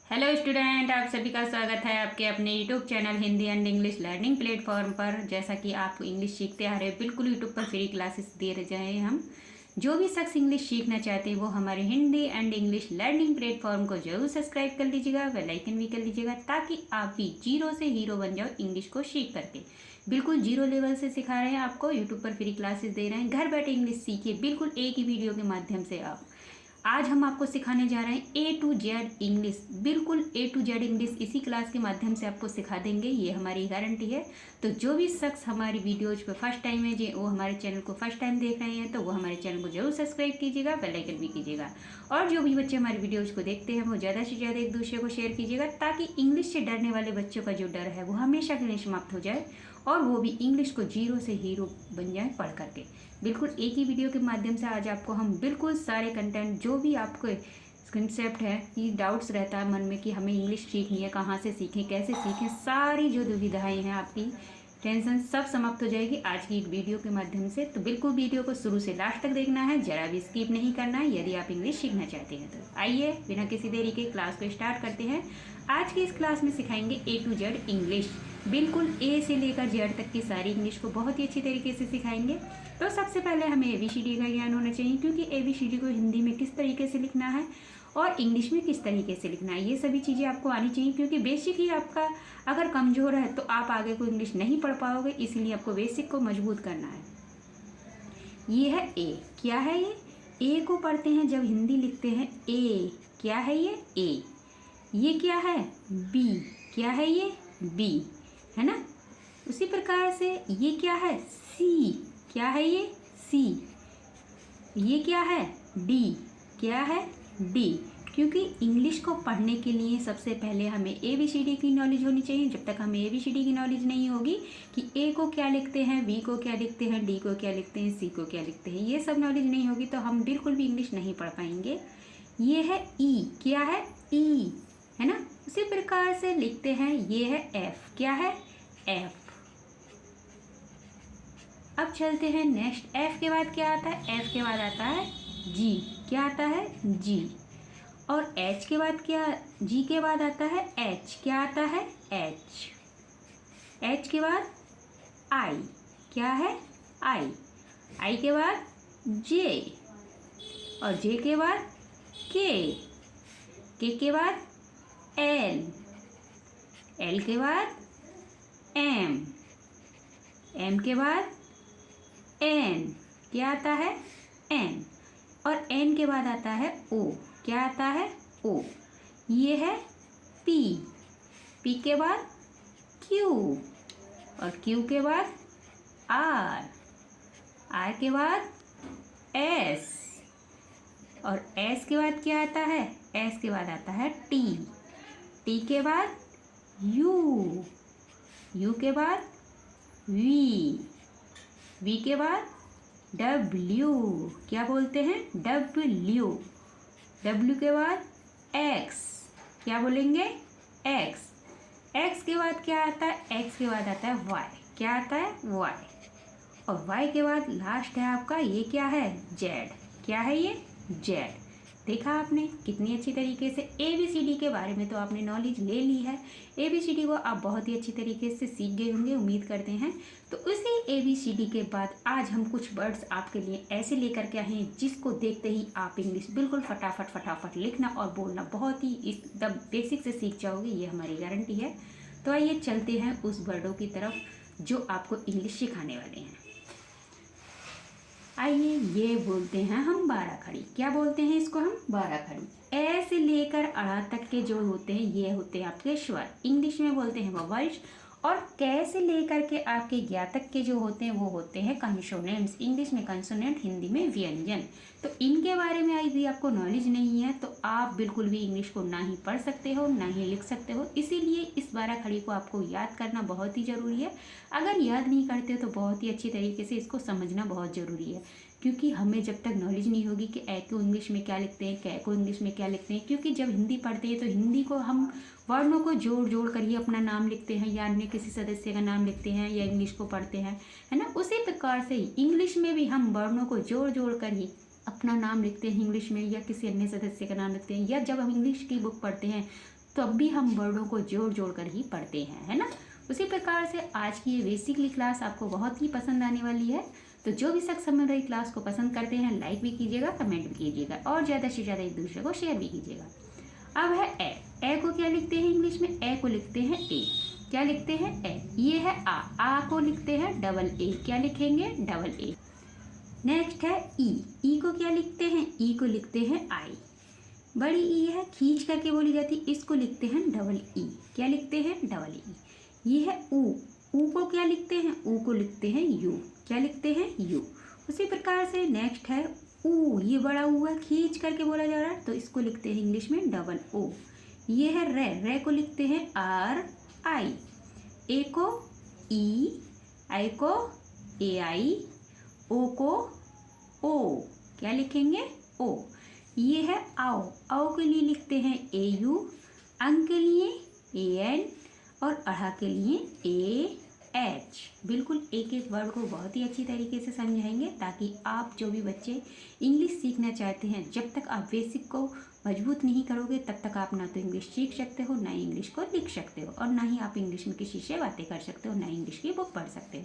Hello student, आप सभी का स्वागत है आपके अपने YouTube channel Hindi and English learning platform पर। जैसा कि आप इंग्लिश सीखते आ रहे हैं, बिल्कुल यूट्यूब पर फ्री क्लासेस दे रहे हैं हम। जो भी शख्स इंग्लिश सीखना चाहते हैं वो हमारे Hindi and English learning platform को जरूर सब्सक्राइब कर लीजिएगा, बेल आइकन भी कर लीजिएगा, ताकि आप भी जीरो से हीरो बन जाओ इंग्लिश को सीख करके। बिल्कुल जीरो लेवल से सिखा रहे हैं आपको, यूट्यूब पर फ्री क्लासेस दे रहे हैं। घर बैठे इंग्लिश सीखिए, बिल्कुल एक ही वीडियो के माध्यम से आप। आज हम आपको सिखाने जा रहे हैं A to Z इंग्लिश, बिल्कुल A to Z इंग्लिश इसी क्लास के माध्यम से आपको सिखा देंगे, ये हमारी गारंटी है। तो जो भी शख्स हमारी वीडियोज पे फर्स्ट टाइम है जी, वो हमारे चैनल को फर्स्ट टाइम देख रहे हैं, तो वो हमारे चैनल को जरूर सब्सक्राइब कीजिएगा, बेल आइकन भी कीजिएगा। और जो भी बच्चे हमारी वीडियोज को देखते हैं वो ज़्यादा से ज़्यादा एक दूसरे को शेयर कीजिएगा, ताकि इंग्लिश से डरने वाले बच्चों का जो डर है वो हमेशा के लिए समाप्त हो जाए और वो भी इंग्लिश को जीरो से हीरो बन जाए पढ़ करके। बिल्कुल एक ही वीडियो के माध्यम से आज आपको हम बिल्कुल सारे कंटेंट, जो भी आपको कंसेप्ट है कि डाउट्स रहता है मन में कि हमें इंग्लिश सीखनी है, कहाँ से सीखें, कैसे सीखें, सारी जो दुविधाएं हैं आपकी टेंशन सब समाप्त हो जाएगी आज की वीडियो के माध्यम से। तो बिल्कुल वीडियो को शुरू से लास्ट तक देखना है, जरा भी स्किप नहीं करना है यदि आप इंग्लिश सीखना चाहते हैं। तो आइए बिना किसी देरी के क्लास को स्टार्ट करते हैं। आज की इस क्लास में सिखाएंगे A to Z इंग्लिश, बिल्कुल ए से लेकर जेड तक की सारी इंग्लिश को बहुत ही अच्छी तरीके से सिखाएंगे। तो सबसे पहले हमें ABCD का ज्ञान होना चाहिए, क्योंकि ABCD को हिंदी में किस तरीके से लिखना है और इंग्लिश में किस तरीके से लिखना है, ये सभी चीज़ें आपको आनी चाहिए। क्योंकि बेसिक ही आपका अगर कमज़ोर है तो आप आगे को इंग्लिश नहीं पढ़ पाओगे, इसलिए आपको बेसिक को मजबूत करना है। ये है ए, क्या है ये? ए को पढ़ते हैं जब हिंदी लिखते हैं ए, क्या है ये? ए। ये क्या है? बी, क्या है ये? बी, है ना। उसी प्रकार से ये क्या है? सी, क्या है ये? सी। ये क्या है? डी, क्या है? डी। क्योंकि इंग्लिश को पढ़ने के लिए सबसे पहले हमें ABCD की नॉलेज होनी चाहिए। जब तक हमें ABCD की नॉलेज नहीं होगी कि ए को क्या लिखते हैं, बी को क्या लिखते हैं, डी को क्या लिखते हैं, सी को क्या लिखते हैं, ये सब नॉलेज नहीं होगी तो हम बिल्कुल भी इंग्लिश नहीं पढ़ पाएंगे। ये है ई, क्या है? ई, है ना। उसी प्रकार से लिखते हैं, ये है एफ, क्या है? एफ। अब चलते हैं नेक्स्ट, एफ के बाद क्या आता है? एफ के बाद आता है जी, क्या आता है? जी। और एच के बाद क्या? जी के बाद आता है एच, क्या आता है? एच। एच के बाद आई, क्या है? आई। आई के बाद जे, और जे के बाद के बाद एल, एल के बाद एम, एम के बाद एन, क्या आता है? एन। और एन के बाद आता है ओ, क्या आता है? ओ। ये है पी, पी के बाद क्यू, और क्यू के बाद आर, आर के बाद एस, और एस के बाद क्या आता है? एस के बाद आता है टी, टी के बाद यू, यू के बाद वी, वी के बाद डब्ल्यू, क्या बोलते हैं? डब्ल्यू। डब्ल्यू के बाद एक्स, क्या बोलेंगे? एक्स। एक्स के बाद क्या आता है? एक्स के बाद आता है वाई, क्या आता है? वाई। और वाई के बाद लास्ट है आपका, ये क्या है? जेड, क्या है ये? जेड। देखा आपने कितनी अच्छी तरीके से ABCD के बारे में तो आपने नॉलेज ले ली है। ABCD को आप बहुत ही अच्छी तरीके से सीख गए होंगे, उम्मीद करते हैं। तो उसी ABCD के बाद आज हम कुछ वर्ड्स आपके लिए ऐसे लेकर के आए हैं जिसको देखते ही आप इंग्लिश बिल्कुल फटाफट लिखना और बोलना बहुत ही एकदम बेसिक से सीख जाओगे, ये हमारी गारंटी है। तो आइए चलते हैं उस वर्डों की तरफ जो आपको इंग्लिश सिखाने वाले हैं। आइए, ये बोलते हैं हम 12 खड़ी, क्या बोलते हैं इसको हम? 12 खड़ी। ऐसे लेकर अड़ा तक के जो होते हैं ये होते हैं आपके स्वर, इंग्लिश में बोलते हैं वोवेल्स। और कैसे लेकर के आपके 11 तक के जो होते हैं वो होते हैं कंसोनेंट्स, इंग्लिश में कंसोनेंट, हिंदी में व्यंजन। तो इनके बारे में यदि आपको नॉलेज नहीं है तो आप बिल्कुल भी इंग्लिश को ना ही पढ़ सकते हो ना ही लिख सकते हो। इसीलिए इस 12 खड़ी को आपको याद करना बहुत ही ज़रूरी है। अगर याद नहीं करते हो तो बहुत ही अच्छी तरीके से इसको समझना बहुत ज़रूरी है, क्योंकि हमें जब तक नॉलेज नहीं होगी कि ए को इंग्लिश में क्या लिखते हैं, कै को इंग्लिश में क्या लिखते हैं। क्योंकि जब हिंदी पढ़ते हैं तो हिंदी को हम वर्णों को जोड़ जोड़ कर ही अपना नाम लिखते हैं, या अन्य किसी सदस्य का नाम लिखते हैं, या इंग्लिश को पढ़ते हैं, है ना। उसी प्रकार से ही इंग्लिश में भी हम वर्णों को जोड़ जोड़ कर ही अपना नाम लिखते हैं इंग्लिश में, या किसी अन्य सदस्य का नाम लिखते हैं। या जब हम इंग्लिश की बुक पढ़ते हैं तब भी हम वर्डों को जोड़ जोड़ कर ही पढ़ते हैं, है ना। उसी प्रकार से आज की ये बेसिकली क्लास आपको बहुत ही पसंद आने वाली है। तो जो भी शख्स हमारी क्लास को पसंद करते हैं लाइक भी कीजिएगा, कमेंट भी कीजिएगा और ज़्यादा से ज़्यादा एक दूसरे को शेयर भी कीजिएगा। अब है ए को क्या लिखते हैं इंग्लिश में? ए को लिखते हैं ए। क्या लिखते हैं? ए। ये है आ को लिखते हैं डबल ए। क्या लिखेंगे? Double A. नेक्स्ट है ई को क्या लिखते हैं? ई को लिखते हैं आई। बड़ी ई है, खींच करके बोली जाती, इसको लिखते हैं डबल ई। क्या लिखते हैं? Double E. ये है ऊ को क्या लिखते हैं? ऊ को लिखते हैं यू। क्या लिखते हैं? यू। उसी प्रकार से नेक्स्ट है ऊ, ये बड़ा ऊ है, खींच करके बोला जा रहा है तो इसको लिखते हैं इंग्लिश में डबल ओ। ये है रे को लिखते हैं आर आई। ए को ई, आई को ए आई, ओ को ओ। क्या लिखेंगे? ओ। ये है आओ के लिए लिखते हैं ए यू, अंक के लिए ए एन और अढ़ा के लिए ए एच। बिल्कुल एक एक वर्ड को बहुत ही अच्छी तरीके से समझाएंगे ताकि आप जो भी बच्चे इंग्लिश सीखना चाहते हैं, जब तक आप बेसिक को मजबूत नहीं करोगे तब तक आप ना तो इंग्लिश सीख सकते हो, ना ही इंग्लिश को लिख सकते हो और ना ही आप इंग्लिश में किसी से बातें कर सकते हो, ना ही इंग्लिश की बुक पढ़ सकते हो।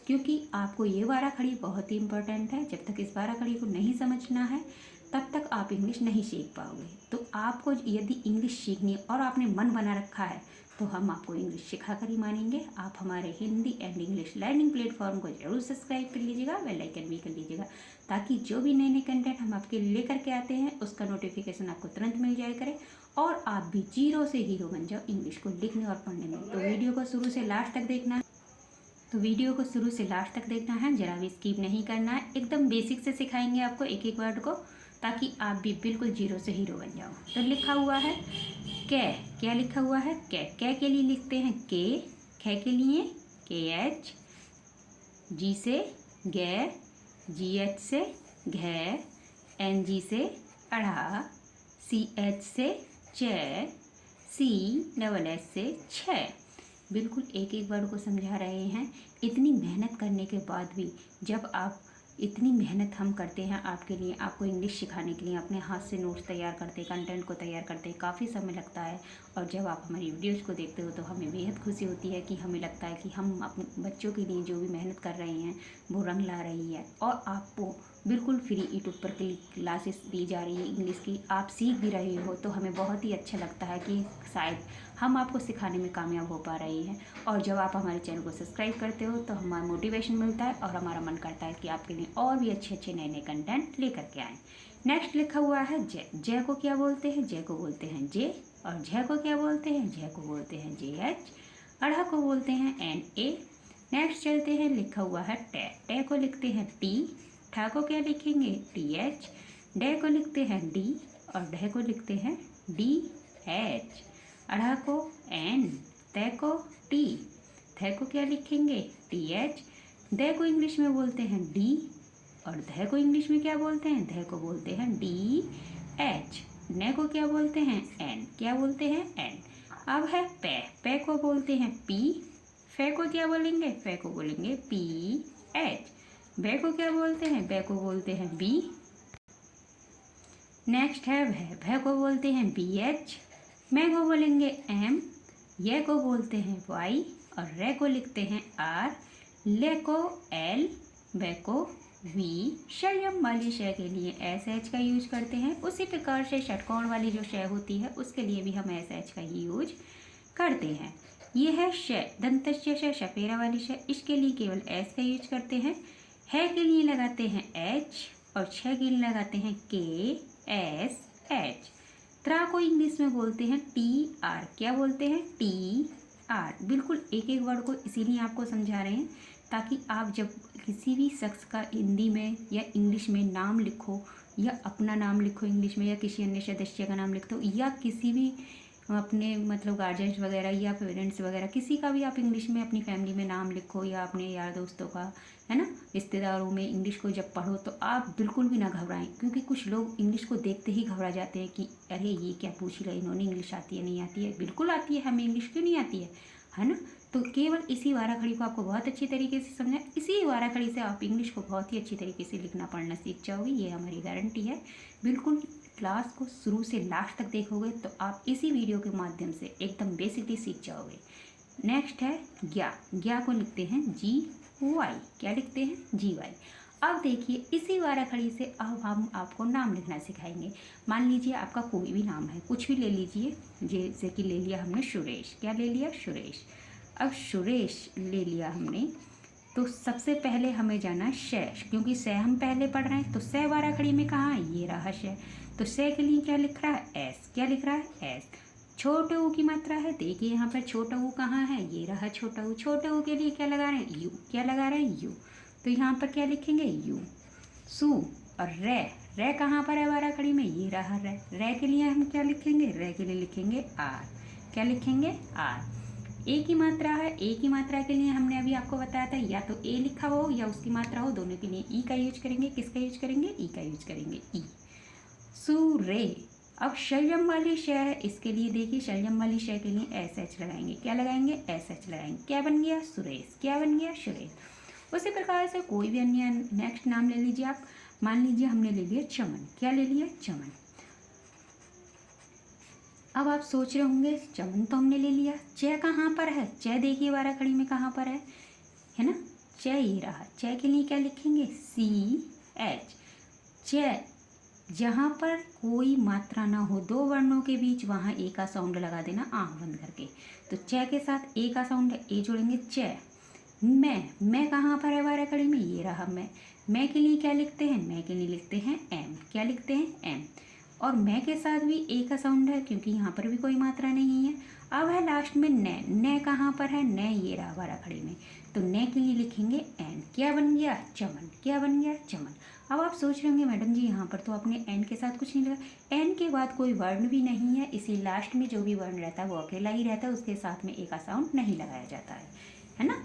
क्योंकि आपको ये बारह खड़ी बहुत ही इंपॉर्टेंट है। जब तक इस बारह खड़ी को नहीं समझना है तब तक आप इंग्लिश नहीं सीख पाओगे। तो आपको यदि इंग्लिश सीखनी है और आपने मन बना रखा है तो हम आपको इंग्लिश सिखा कर ही मानेंगे। आप हमारे Hindi and English learning platform को जरूर सब्सक्राइब कर लीजिएगा, बेल आइकन भी कर लीजिएगा ताकि जो भी नए नए कंटेंट हम आपके लिए लेकर के आते हैं उसका नोटिफिकेशन आपको तुरंत मिल जाया करे और आप भी जीरो से हीरो बन जाओ इंग्लिश को लिखने और पढ़ने में। तो वीडियो को शुरू से लास्ट तक देखना है, जरा भी स्किप नहीं करना है। एकदम बेसिक से सिखाएंगे आपको एक एक वर्ड को ताकि आप भी बिल्कुल जीरो से हीरो बन जाओ। तो लिखा हुआ है कै। क्या लिखा हुआ है? कै के लिए लिखते हैं के, खे के लिए के एच, जी से गे, जी एच से घे, एन जी से अढ़ा, सी एच से चे, सी डबल एच से छः। बिल्कुल एक एक वर्ड को समझा रहे हैं। इतनी मेहनत करने के बाद भी जब आप इतनी मेहनत हम करते हैं आपके लिए, आपको इंग्लिश सिखाने के लिए, अपने हाथ से नोट्स तैयार करते, कंटेंट को तैयार करते काफ़ी समय लगता है और जब आप हमारी वीडियोज़ को देखते हो तो हमें बेहद खुशी होती है कि हमें लगता है कि हम अपने बच्चों के लिए जो भी मेहनत कर रहे हैं वो रंग ला रही है और आपको बिल्कुल फ्री यूट्यूब पर क्लासेस दी जा रही है इंग्लिश की, आप सीख भी रहे हो तो हमें बहुत ही अच्छा लगता है कि शायद हम आपको सिखाने में कामयाब हो पा रहे हैं। और जब आप हमारे चैनल को सब्सक्राइब करते हो तो हमारा मोटिवेशन मिलता है और हमारा मन करता है कि आपके लिए और भी अच्छे अच्छे नए नए कंटेंट लेकर के आएँ। नेक्स्ट लिखा हुआ है जय। जय को क्या बोलते हैं? जय को बोलते हैं जे। और झ को क्या बोलते हैं? झ को बोलते हैं जे एच। अढ़ा को बोलते हैं एन ए। नेक्स्ट चलते हैं, लिखा हुआ है टे। टे को लिखते हैं टी। ठा को क्या लिखेंगे? T H. डे को लिखते हैं डी और ढे को लिखते हैं डी एच। अढ़ा को एन, तय को टी, थे को क्या लिखेंगे? T H. दे को इंग्लिश में बोलते हैं डी और धे को इंग्लिश में क्या बोलते हैं? धे को बोलते हैं डी एच। ने को क्या बोलते हैं? एन। क्या बोलते हैं? एन। अब है पे। पे को बोलते हैं पी। फे को क्या बोलेंगे? फे को बोलेंगे पी एच। बे को क्या बोलते हैं? बे को बोलते हैं बी। नेक्स्ट है भे। भे को बोलते हैं बी एच। मैं को बोलेंगे एम। ये को बोलते हैं वाई और रे को लिखते हैं आर। ले को एल, वे को वी। शयम वाली शय के लिए एस एच का यूज करते हैं। उसी प्रकार से षटकोण वाली जो शय होती है उसके लिए भी हम एस एच का ही यूज करते हैं। ये है शय, दंतस्य शय, शपेरा वाली शय, इसके लिए केवल एस का यूज करते हैं। है के लिए लगाते हैं एच और छ के लिए लगाते हैं के एस एच। त्रा को इंग्लिश में बोलते हैं टी आर। क्या बोलते हैं? T R. बिल्कुल एक एक वर्ड को इसीलिए आपको समझा रहे हैं ताकि आप जब किसी भी शख्स का हिंदी में या इंग्लिश में नाम लिखो या अपना नाम लिखो इंग्लिश में या किसी अन्य सदस्य का नाम लिखते हो या किसी भी अपने मतलब गार्जियंस वगैरह या पेरेंट्स वगैरह किसी का भी आप इंग्लिश में अपनी फैमिली में नाम लिखो या अपने यार दोस्तों का, है ना, रिश्तेदारों में इंग्लिश को जब पढ़ो तो आप बिल्कुल भी ना घबराएं। क्योंकि कुछ लोग इंग्लिश को देखते ही घबरा जाते हैं कि अरे ये क्या पूछ लिया इन्होंने, इंग्लिश आती है नहीं आती है। बिल्कुल आती है, हमें इंग्लिश क्यों नहीं आती है ना। तो केवल इसी वारा खड़ी को आपको बहुत अच्छी तरीके से समझा, इसी वारा खड़ी से आप इंग्लिश को बहुत ही अच्छी तरीके से लिखना पढ़ना सीख जाओगे, ये हमारी गारंटी है। बिल्कुल क्लास को शुरू से लास्ट तक देखोगे तो आप इसी वीडियो के माध्यम से एकदम बेसिकली सीख जाओगे। नेक्स्ट है ज्ञा। ज्ञा को लिखते हैं GY। क्या लिखते हैं? GY। अब देखिए इसी बारह खड़ी से अब हम आपको नाम लिखना सिखाएंगे। मान लीजिए आपका कोई भी नाम है, कुछ भी ले लीजिए, जैसे कि ले लिया हमने सुरेश। क्या ले लिया? सुरेश। अब सुरेश ले लिया हमने, तो सबसे पहले हमें जाना है श, क्योंकि स हम पहले पढ़ रहे हैं। तो स बारह खड़ी में कहाँ है? ये रहा श। तो स के लिए क्या लिख रहा है? S। क्या लिख रहा है? S। छोटे ऊ की मात्रा है, देखिए यहाँ पर छोटा ऊ कहाँ है? ये रहा छोटा ऊ। छोटे ऊ के लिए क्या लगा रहे हैं? U। क्या लगा रहे हैं? U। तो यहाँ पर क्या लिखेंगे? U। सु। और रे। रे कहाँ पर है बारह खड़ी में? ये रहा रे। रे के लिए हम क्या लिखेंगे? रे के लिए लिखेंगे R। क्या लिखेंगे? R। ए की मात्रा है, ए की मात्रा के लिए हमने अभी आपको बताया था या तो ए लिखा हो या उसकी मात्रा हो, दोनों के लिए ई का यूज करेंगे। किसका यूज करेंगे? ई का यूज करेंगे। ई। सूरे। अब शलजम वाली श है, इसके लिए देखिए शलजम वाली श के लिए SH लगाएंगे। क्या लगाएंगे? SH लगाएंगे। क्या बन गया? सुरेश। क्या बन गया? सुरेश। उसी प्रकार से कोई भी अन्य नेक्स्ट नाम ले लीजिए आप। मान लीजिए हमने ले लिया चमन। क्या ले लिया? चमन। अब आप सोच रहे होंगे चमन तो हमने ले लिया, च कहाँ पर है? च देखिए बारह खड़ी में कहाँ पर है ना? च ये रहा। च के लिए क्या लिखेंगे? CH। च जहाँ पर कोई मात्रा ना हो दो वर्णों के बीच, वहाँ ए का साउंड लगा देना आँख बंद करके। तो च के साथ ए का साउंड है, ए जोड़ेंगे च। मैं कहाँ पर है बारह खड़ी में? ये रहा मैं के लिए क्या लिखते हैं? मैं के लिए लिखते हैं M। क्या लिखते हैं? M। और मैं के साथ भी ए का साउंड है, क्योंकि यहाँ पर भी कोई मात्रा नहीं है। अब है लास्ट में न कहाँ पर है? न ये रहा बारह खड़ी में, तो न के लिए लिखेंगे N। क्या बन गया? चमन। क्या बन गया? चमन। अब आप सोच रहे होंगे मैडम जी यहाँ पर तो आपने N के साथ कुछ नहीं लगा। N के बाद कोई वर्ण भी नहीं है, इसी लास्ट में जो भी वर्ण रहता है वो अकेला ही रहता है, उसके साथ में ए का साउंड नहीं लगाया जाता है ना।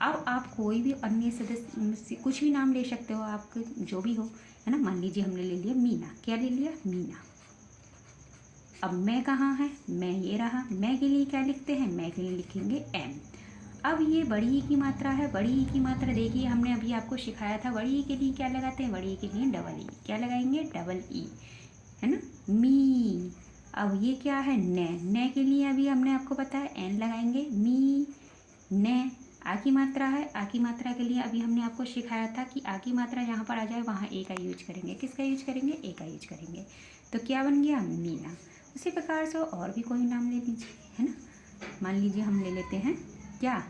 अब आप कोई भी अन्य सदस्य कुछ भी नाम ले सकते हो, आपके जो भी हो, है ना। मान लीजिए हमने ले लिया मीना। क्या ले लिया? मीना। अब मैं कहाँ है? मैं ये रहा। मैं के लिए क्या लिखते हैं? मैं के लिए लिखेंगे M। अब ये बड़ी ई की मात्रा है। बड़ी ई की मात्रा देखिए हमने अभी आपको सिखाया था, बड़ी ई के लिए क्या लगाते हैं? बड़ी ई के लिए डबल ई। क्या लगाएंगे? डबल ई, है ना। मी। अब ये क्या है? न के लिए अभी हमने आपको बताया N लगाएंगे। मी न। आ की मात्रा है। आ की मात्रा के लिए अभी हमने आपको सिखाया था कि आ की मात्रा जहाँ पर आ जाए वहाँ ए का यूज करेंगे। किसका यूज करेंगे? ए का यूज करेंगे। तो क्या बन गया? मीना। उसी प्रकार से और भी कोई नाम ले लीजिए, है ना। मान लीजिए हम ले लेते हैं क्या?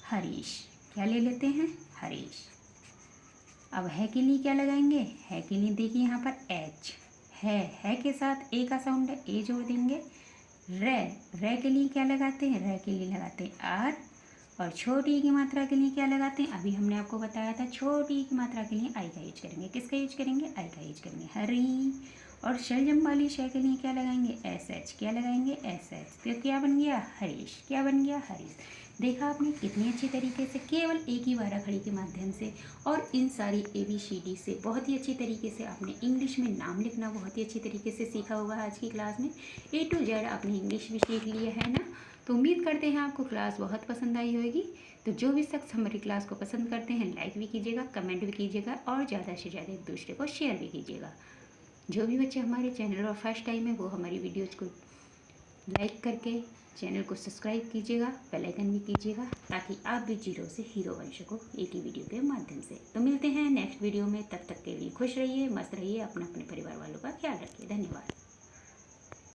हरीश। क्या ले लेते हैं? हरीश। अब है के लिए क्या लगाएंगे? है के लिए देखिए यहाँ पर H है के साथ ए का साउंड है, ए जोड़ देंगे। रे के लिए क्या लगाते हैं? रे के लिए लगाते हैं R। और छोटी ई की मात्रा के लिए क्या लगाते हैं? अभी हमने आपको बताया था, छोटी ई की मात्रा के लिए आई का यूज करेंगे। किसका यूज करेंगे? आई का यूज करेंगे। हरी। और शलजम वाली श के लिए क्या लगाएंगे? SH। क्या लगाएंगे? SH। तो क्या बन गया? हरीश। क्या बन गया? हरीश। देखा आपने कितनी अच्छी तरीके से केवल एक ही बारह खड़ी के माध्यम से और इन सारी ABCD से बहुत ही अच्छी तरीके से आपने इंग्लिश में नाम लिखना बहुत ही अच्छी तरीके से सीखा होगा। आज की क्लास में A to Z आपने इंग्लिश भी सीख लिया है ना। तो उम्मीद करते हैं आपको क्लास बहुत पसंद आई होगी। तो जो भी शख्स हमारी क्लास को पसंद करते हैं लाइक भी कीजिएगा, कमेंट भी कीजिएगा और ज़्यादा से ज़्यादा एक दूसरे को शेयर भी कीजिएगा। जो भी बच्चे हमारे चैनल और फर्स्ट टाइम है वो हमारी वीडियोज़ को लाइक करके चैनल को सब्सक्राइब कीजिएगा, बेल आइकन भी कीजिएगा, ताकि आप भी जीरो से हीरो बन सको एक ही वीडियो के माध्यम से। तो मिलते हैं नेक्स्ट वीडियो में, तब तक के लिए खुश रहिए, मस्त रहिए, अपने परिवार वालों का ख्याल रखिए।